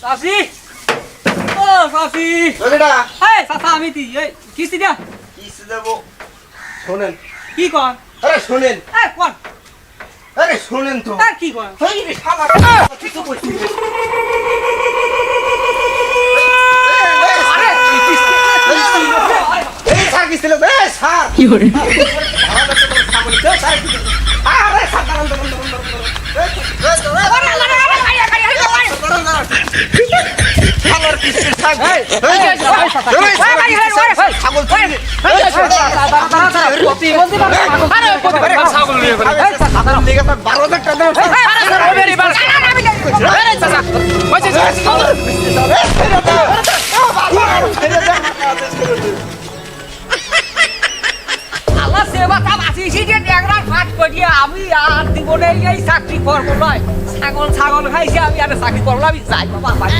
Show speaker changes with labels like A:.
A: চাচি ও চাচি
B: বেটা
A: এই চাচা আমি দি এই কিস্তি দিয়া
B: কিস্তি দেব শোনেন
A: কি কর
B: আরে শোনেন
A: এই কোন
B: আরে শোনেন তো
A: এই কি কর
B: এই রে শালা কিছু কইছি
A: আরে কিস্তি
B: এই স্যার কিস্তি লো এই স্যার
C: কি করে
B: আরে স্যার দাঁড়ান শালার কিস্তি স্যার ছাগল
A: ছাগল নিয়ে করে
B: দিকে 12,000 টাকা দাও
A: আল্লাহ সেবা তা বাঁচিয়েছি যে ড্যাংরা ফাট করিয়া আমি আর জীবনে এই চাকরি করবো নয় ছাগল খাইছে আমি আর চাকরি করবো আমি যাই বাবা বাড়ি